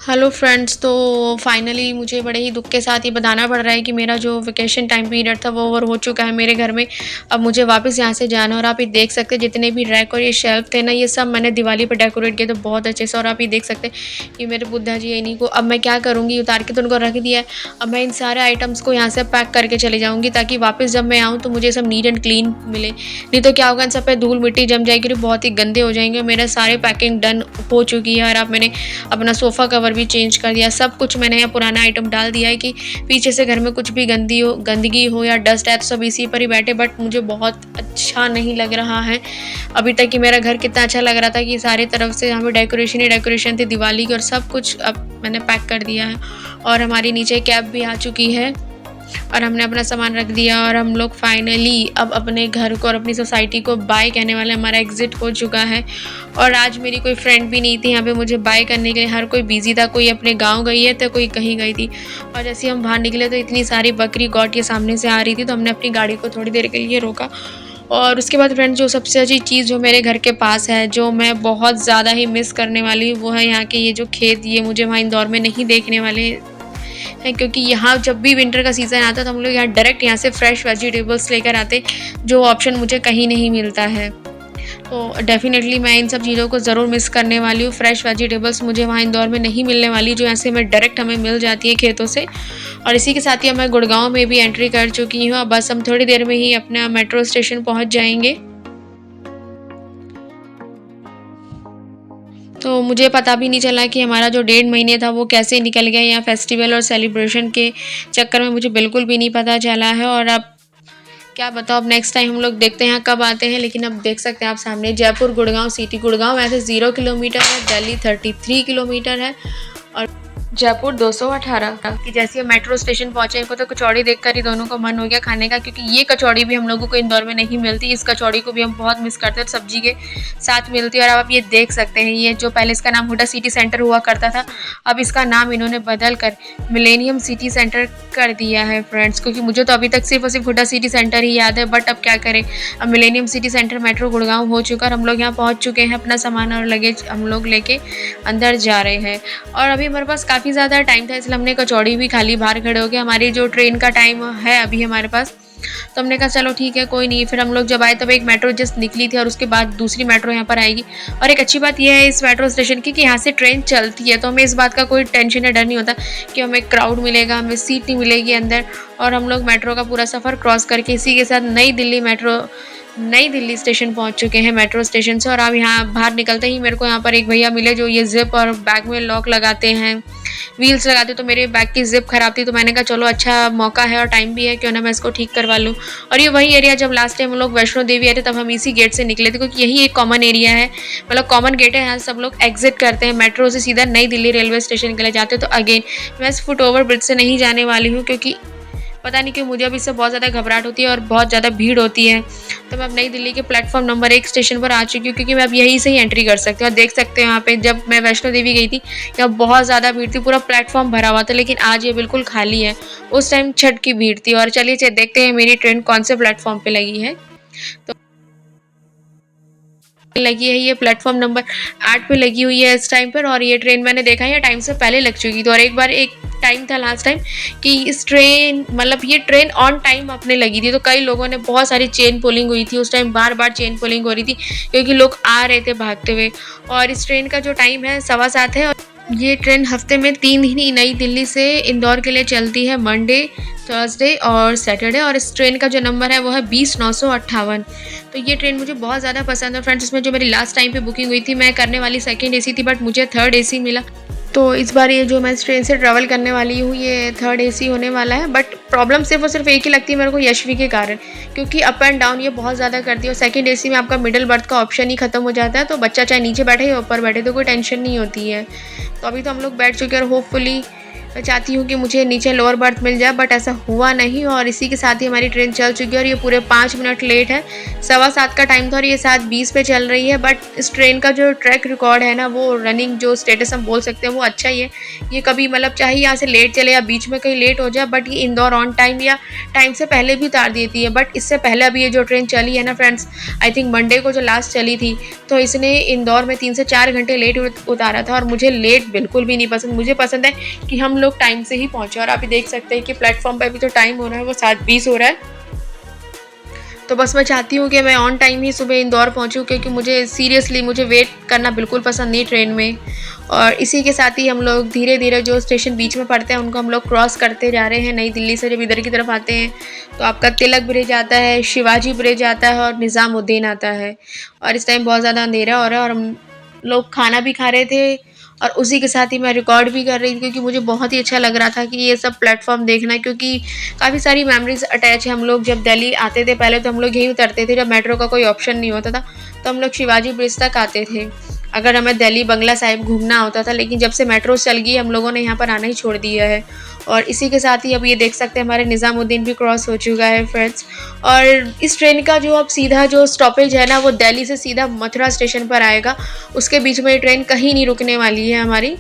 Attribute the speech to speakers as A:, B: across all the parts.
A: Hello friends. तो finally मुझे बड़े ही दुख के साथ ये बताना पड़ रहा है कि मेरा जो वेकेशन टाइम पीरियड था वो ओवर हो चुका है मेरे घर में। अब मुझे वापस यहाँ से जाना है और आप ये देख सकते हैं जितने भी रैक और ये शेल्फ थे ना, ये सब मैंने दिवाली पर डेकोरेट किए थे बहुत अच्छे से। और आप ये देख सकते हैं कि मेरे बुद्धा जी है, इन्हीं को अब मैं क्या करूँगी, उतार के तो उनको रख दिया है। अब मैं इन सारे आइटम्स को यहाँ से पैक करके चले जाऊँगी ताकि वापस जब मैं आऊँ तो मुझे सब नीट एंड क्लीन मिले। नहीं तो क्या होगा, इन सब पे धूल मिट्टी जम जाएगी और बहुत ही गंदे हो जाएंगे। मेरे सारे पैकिंग डन हो चुकी है और अब मैंने अपना सोफ़ा कवर भी चेंज कर दिया। सब कुछ मैंने यहाँ पुराना आइटम डाल दिया है कि पीछे से घर में कुछ भी गंदगी हो या डस्ट है तो सब इसी पर ही बैठे। बट मुझे बहुत अच्छा नहीं लग रहा है अभी तक कि मेरा घर कितना अच्छा लग रहा था कि सारी तरफ से यहाँ पे डेकोरेशन ही डेकोरेशन थी दिवाली की। और सब कुछ अब मैंने पैक कर दिया है और हमारी नीचे कैब भी आ चुकी है और हमने अपना सामान रख दिया और हम लोग फाइनली अब अपने घर को और अपनी सोसाइटी को बाय कहने वाले, हमारा एग्ज़िट हो चुका है। और आज मेरी कोई फ्रेंड भी नहीं थी यहाँ पे मुझे बाय करने के लिए, हर कोई बिज़ी था, कोई अपने गांव गई है तो कोई कहीं गई थी। और जैसे हम बाहर निकले तो इतनी सारी बकरी गॉट के सामने से आ रही थी तो हमने अपनी गाड़ी को थोड़ी देर के लिए रोका। और उसके बाद फ्रेंड्स, जो सबसे अच्छी चीज़ जो मेरे घर के पास है, जो मैं बहुत ज़्यादा ही मिस करने वाली हूँ, वो है यहाँ के ये जो खेत। ये मुझे वहाँ इंदौर में नहीं देखने वाले है क्योंकि यहाँ जब भी विंटर का सीज़न आता है तो हम लोग यहाँ डायरेक्ट यहाँ से फ्रेश वेजिटेबल्स लेकर आते, जो ऑप्शन मुझे कहीं नहीं मिलता है। तो डेफ़िनेटली मैं इन सब चीज़ों को ज़रूर मिस करने वाली हूँ। फ्रेश वेजिटेबल्स मुझे वहाँ इंदौर में नहीं मिलने वाली, जो यहाँ से मैं डायरेक्ट हमें मिल जाती है खेतों से। और इसी के साथ ही मैं गुड़गांव में भी एंट्री कर चुकी हूँ। अब बस हम थोड़ी देर में ही अपना मेट्रो स्टेशन पहुँच जाएंगे। तो मुझे पता भी नहीं चला कि हमारा जो 1.5 महीने था वो कैसे निकल गया। यहाँ फेस्टिवल और सेलिब्रेशन के चक्कर में मुझे बिल्कुल भी नहीं पता चला है। और अब क्या बताओ, अब नेक्स्ट टाइम हम लोग देखते हैं कब आते हैं। लेकिन अब देख सकते हैं आप सामने जयपुर गुड़गांव सिटी। गुड़गांव ऐसे 0 किलोमीटर है, दिल्ली 33 किलोमीटर है और जयपुर 218। कि जैसे हम मेट्रो स्टेशन पहुंचे इनको तो कचौड़ी देखकर ही दोनों को मन हो गया खाने का, क्योंकि ये कचौड़ी भी हम लोगों को इंदौर में नहीं मिलती। इस कचौड़ी को भी हम बहुत मिस करते हैं, सब्जी के साथ मिलती है। और अब आप ये देख सकते हैं, ये जो पहले इसका नाम हुडा सिटी सेंटर हुआ करता था, अब इसका नाम इन्होंने बदल कर मिलेनियम सिटी सेंटर कर दिया है फ्रेंड्स। क्योंकि मुझे तो अभी तक सिर्फ और सिर्फ हुडा सिटी सेंटर ही याद है, बट अब क्या करें, अब millennium city centre metro Gurgaon हो चुका और हम लोग यहाँ पहुँच चुके हैं। अपना सामान और लगेज हम लोग लेके अंदर जा रहे हैं। और अभी हमारे पास काफ़ी ज़्यादा टाइम था, इसलिए हमने कचौड़ी भी खाली बाहर खड़े हो गए। हमारी जो ट्रेन का टाइम है अभी हमारे पास, तो हमने कहा चलो ठीक है कोई नहीं। फिर हम लोग जब आए तब एक मेट्रो जस्ट निकली थी और उसके बाद दूसरी मेट्रो यहाँ पर आएगी। और एक अच्छी बात यह है इस मेट्रो स्टेशन की कि यहाँ से ट्रेन चलती है, तो हमें इस बात का कोई टेंशन या डर नहीं होता कि हमें क्राउड मिलेगा, हमें सीट नहीं मिलेगी अंदर। और हम लोग मेट्रो का पूरा सफ़र क्रॉस करके इसी के साथ नई दिल्ली स्टेशन पहुंच चुके हैं मेट्रो स्टेशन से। और अब यहाँ बाहर निकलते ही मेरे को यहाँ पर एक भैया मिले जो ये जिप और बैग में लॉक लगाते हैं, व्हील्स लगाते। तो मेरे बैग की जिप खराब थी तो मैंने कहा चलो अच्छा मौका है और टाइम भी है, क्यों ना मैं इसको ठीक करवा लूँ। और ये वही एरिया जब लास्ट टाइम हम लोग वैष्णो देवी आए थे तब हम इसी गेट से निकले थे, क्योंकि यही एक कॉमन एरिया है, मतलब कॉमन गेट है। यहाँ सब लोग एग्जिट करते हैं मेट्रो से सीधा नई दिल्ली रेलवे स्टेशन के लिए जाते हैं। तो अगेन मैं इस फुट ओवर ब्रिज से नहीं जाने वाली हूँ, क्योंकि पता नहीं क्यों मुझे अब इससे बहुत ज़्यादा घबराहट होती है और बहुत ज़्यादा भीड़ होती है। तो मैं अब नई दिल्ली के प्लेटफॉर्म नंबर 1 स्टेशन पर आ चुकी हूँ, क्योंकि मैं अब यहीं से ही एंट्री कर सकती हूँ। और देख सकते हैं यहाँ पे जब मैं वैष्णो देवी गई थी यहाँ बहुत ज़्यादा भीड़ थी, पूरा प्लेटफॉर्म भरा हुआ था, लेकिन आज ये बिल्कुल खाली है। उस टाइम छठ की भीड़ थी। और चलिए देखते हैं मेरी ट्रेन कौन से प्लेटफॉर्म पर लगी है। तो लगी है ये प्लेटफॉर्म नंबर 8 पे लगी हुई है इस टाइम पर। और ये ट्रेन मैंने देखा है ये टाइम से पहले लग चुकी थी। और एक टाइम था लास्ट टाइम कि इस ट्रेन मतलब ये ट्रेन ऑन टाइम अपने लगी थी, तो कई लोगों ने बहुत सारी चेन पुलिंग हुई थी उस टाइम, बार बार चेन पुलिंग हो रही थी क्योंकि लोग आ रहे थे भागते हुए। और इस ट्रेन का जो टाइम है 7:15 है। और ये ट्रेन हफ्ते में 3 दिन ही नई दिल्ली से इंदौर के लिए चलती है, मंडे, थर्सडे और सैटरडे। और इस ट्रेन का जो नंबर है वो है 20-958। तो ये ट्रेन मुझे बहुत ज़्यादा पसंद है फ्रेंड्स। इसमें जो मेरी लास्ट टाइम पे बुकिंग हुई थी, मैं करने वाली सेकंड एसी थी बट मुझे थर्ड एसी मिला। तो इस बार ये जो मैं इस ट्रेन से ट्रैवल करने वाली हूँ ये थर्ड एसी होने वाला है। बट प्रॉब्लम सिर्फ और सिर्फ एक ही लगती है मेरे को, यशवी के कारण, क्योंकि अप एंड डाउन ये बहुत ज़्यादा करती है। और सेकंड एसी में आपका मिडिल बर्थ का ऑप्शन ही खत्म हो जाता है, तो बच्चा चाहे नीचे बैठे या ऊपर बैठे तो कोई टेंशन नहीं होती है। तो अभी तो हम लोग बैठ चुके हैं और होपफुली मैं चाहती हूँ कि मुझे नीचे लोअर बर्थ मिल जाए, बट ऐसा हुआ नहीं और इसी के साथ ही हमारी ट्रेन चल चुकी है और ये पूरे 5 मिनट लेट है। 7:15 का टाइम था और ये 7:20 पे चल रही है। बट इस ट्रेन का जो ट्रैक रिकॉर्ड है ना, वो रनिंग जो स्टेटस हम बोल सकते हैं वो अच्छा ही है। ये कभी मतलब चाहे यहाँ से लेट चले या बीच में कहीं लेट हो जाए, बट ये इंदौर ऑन टाइम या टाइम से पहले भी उतार देती है। बट इससे पहले अभी ये जो ट्रेन चली है ना फ्रेंड्स, आई थिंक मंडे को जो लास्ट चली थी, तो इसने इंदौर में 3 से 4 घंटे लेट उतारा था और मुझे लेट बिल्कुल भी नहीं पसंद। मुझे पसंद है कि हम लोग टाइम से ही पहुंचे। और आप देख सकते हैं कि प्लेटफॉर्म पे अभी तो टाइम हो रहा है वो 7:20 हो रहा है। तो बस मैं चाहती हूँ कि मैं ऑन टाइम ही सुबह इंदौर पहुँचूँ, क्योंकि मुझे सीरियसली मुझे वेट करना बिल्कुल पसंद नहीं ट्रेन में। और इसी के साथ ही हम लोग धीरे धीरे जो स्टेशन बीच में पड़ते हैं उनको हम लोग क्रॉस करते जा रहे हैं। नई दिल्ली से जब इधर की तरफ आते हैं तो आपका तिलक ब्रिज आता है, शिवाजी ब्रिज आता है और निज़ामुद्दीन आता है। और इस टाइम बहुत ज़्यादा अंधेरा हो रहा है और हम लोग खाना भी खा रहे थे और उसी के साथ ही मैं रिकॉर्ड भी कर रही थी, क्योंकि मुझे बहुत ही अच्छा लग रहा था कि ये सब प्लेटफॉर्म देखना, क्योंकि काफ़ी सारी मेमोरीज अटैच है। हम लोग जब दिल्ली आते थे पहले तो हम लोग यहीं उतरते थे, जब मेट्रो का कोई ऑप्शन नहीं होता था तो हम लोग शिवाजी ब्रिज तक आते थे अगर हमें दिल्ली बंगला साहिब घूमना होता था। लेकिन जब से मेट्रो चल गई हम लोगों ने यहाँ पर आना ही छोड़ दिया है। और इसी के साथ ही अब ये देख सकते हैं हमारे निज़ामुद्दीन भी क्रॉस हो चुका है फ्रेंड्स। और इस ट्रेन का जो अब सीधा जो स्टॉपेज है ना, वो दिल्ली से सीधा मथुरा स्टेशन पर आएगा। उसके बीच में ये ट्रेन कहीं नहीं रुकने वाली है हमारी।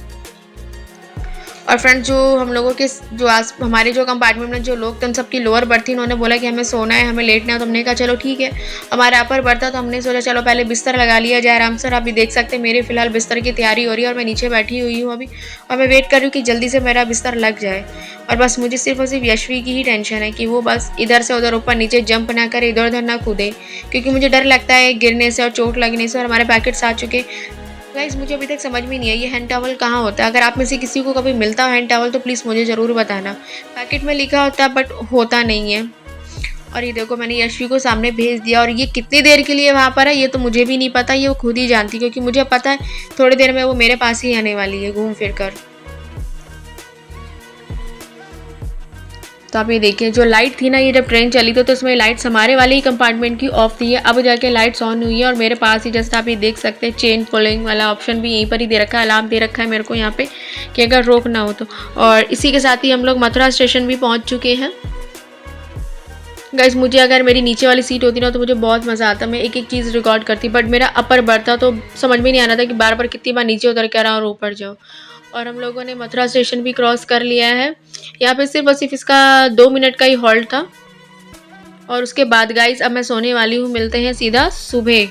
A: और फ्रेंड्स जो हम लोगों के जो हमारे जो कंपार्टमेंट में जो लोग थे उन सबकी लोअर बर्थ थी, उन्होंने बोला कि हमें सोना है, हमें लेटना है। तो हमने कहा चलो ठीक है। हमारा अपर बर्थ था तो हमने सोचा चलो पहले बिस्तर लगा लिया जाए आराम से। आप भी देख सकते हैं मेरे फिलहाल बिस्तर की तैयारी हो रही है और मैं नीचे बैठी हुई हूँ अभी, और मैं वेट कर रही हूँ कि जल्दी से मेरा बिस्तर लग जाए। और बस मुझे सिर्फ और सिर्फ यशवी की ही टेंशन है कि वो बस इधर से उधर ऊपर नीचे जंप ना करे, इधर उधर ना कूदे, क्योंकि मुझे डर लगता है गिरने से और चोट लगने से। और हमारे पैकेट्स आ चुके। गाइस मुझे अभी तक समझ में नहीं आई ये हैंड टॉवल कहाँ होता है। अगर आप में से किसी को कभी मिलता हो हैंड टॉवल तो प्लीज़ मुझे ज़रूर बताना। पैकेट में लिखा होता है बट होता नहीं है। और ये देखो मैंने यशवी को सामने भेज दिया और ये कितनी देर के लिए वहाँ पर है ये तो मुझे भी नहीं पता, ये वो खुद ही जानती, क्योंकि मुझे पता है थोड़ी देर में वो मेरे पास ही आने वाली है घूम फिर कर। तो आप ये देखिए जो लाइट थी ना, ये जब ट्रेन चली तो इसमें लाइट्स हमारे वाले ही कंपार्टमेंट की ऑफ थी है, अब जाके लाइट्स ऑन हुई है। और मेरे पास ही जैसे आप ये देख सकते हैं चेन पुलिंग वाला ऑप्शन भी यहीं पर ही दे रखा है, अलार्म दे रखा है मेरे को यहाँ पे कि अगर रोक ना हो तो। और इसी के साथ ही हम लोग मथुरा स्टेशन भी पहुँच चुके हैं। गाइस मुझे अगर मेरी नीचे वाली सीट होती ना तो मुझे बहुत मज़ा आता, मैं एक एक चीज़ रिकॉर्ड करती, बट मेरा अपर बर्थ था तो समझ में नहीं आ रहा था कि बार बार कितनी बार नीचे उतर कर और ऊपर जाओ। और हम लोगों ने मथुरा स्टेशन भी क्रॉस कर लिया है। यहाँ पे सिर्फ और सिर्फ इसका 2 मिनट का ही हॉल्ट था। और उसके बाद गाइस अब मैं सोने वाली हूँ, मिलते हैं सीधा सुबह।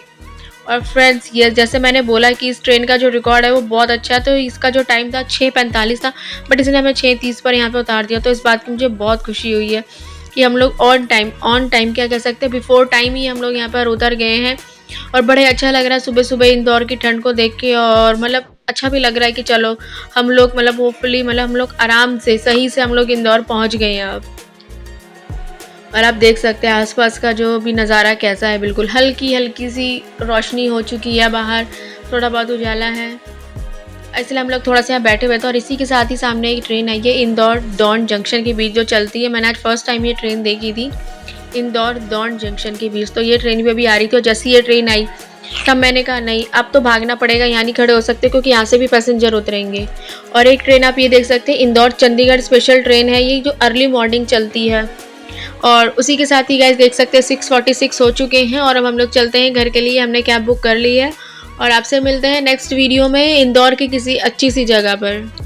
A: और फ्रेंड्स ये जैसे मैंने बोला कि इस ट्रेन का जो रिकॉर्ड है वो बहुत अच्छा है, तो इसका जो टाइम था 6:45 था, बट इसने हमें 6:30 पर यहाँ पे उतार दिया। तो इस बात की मुझे बहुत खुशी हुई है कि हम लोग ऑन टाइम क्या कह सकते हैं, बिफोर टाइम ही हम लोग यहाँ पर उतर गए हैं। और बड़े अच्छा लग रहा है सुबह सुबह इंदौर की ठंड को देख के, और मतलब अच्छा भी लग रहा है कि चलो हम लोग मतलब होपफुली मतलब हम लोग आराम से सही से हम लोग इंदौर पहुँच गए हैं अब। और आप देख सकते हैं आसपास का जो भी नज़ारा कैसा है, बिल्कुल हल्की हल्की सी रोशनी हो चुकी है, बाहर थोड़ा बहुत उजाला है, इसलिए हम लोग थोड़ा सा यहाँ बैठे हुए थे। और इसी के साथ ही सामने एक ट्रेन आई है इंदौर दौंड जंक्शन के बीच जो चलती है। मैंने आज फर्स्ट टाइम ये ट्रेन देखी थी इंदौर दौंड जंक्शन के बीच, तो ये ट्रेन भी अभी आ रही थी। और जैसे ये ट्रेन आई तब मैंने कहा नहीं अब तो भागना पड़ेगा, यहाँ नहीं खड़े हो सकते क्योंकि यहाँ से भी पैसेंजर उतरेंगे। और एक ट्रेन आप ये देख सकते हैं इंदौर चंडीगढ़ स्पेशल ट्रेन है, ये जो अर्ली मॉर्निंग चलती है। और उसी के साथ ही गाइस देख सकते हैं 6:46 हो चुके हैं और अब हम लोग चलते हैं घर के लिए, हमने कैब बुक कर ली है। और आपसे मिलते हैं नेक्स्ट वीडियो में इंदौर की किसी अच्छी सी जगह पर।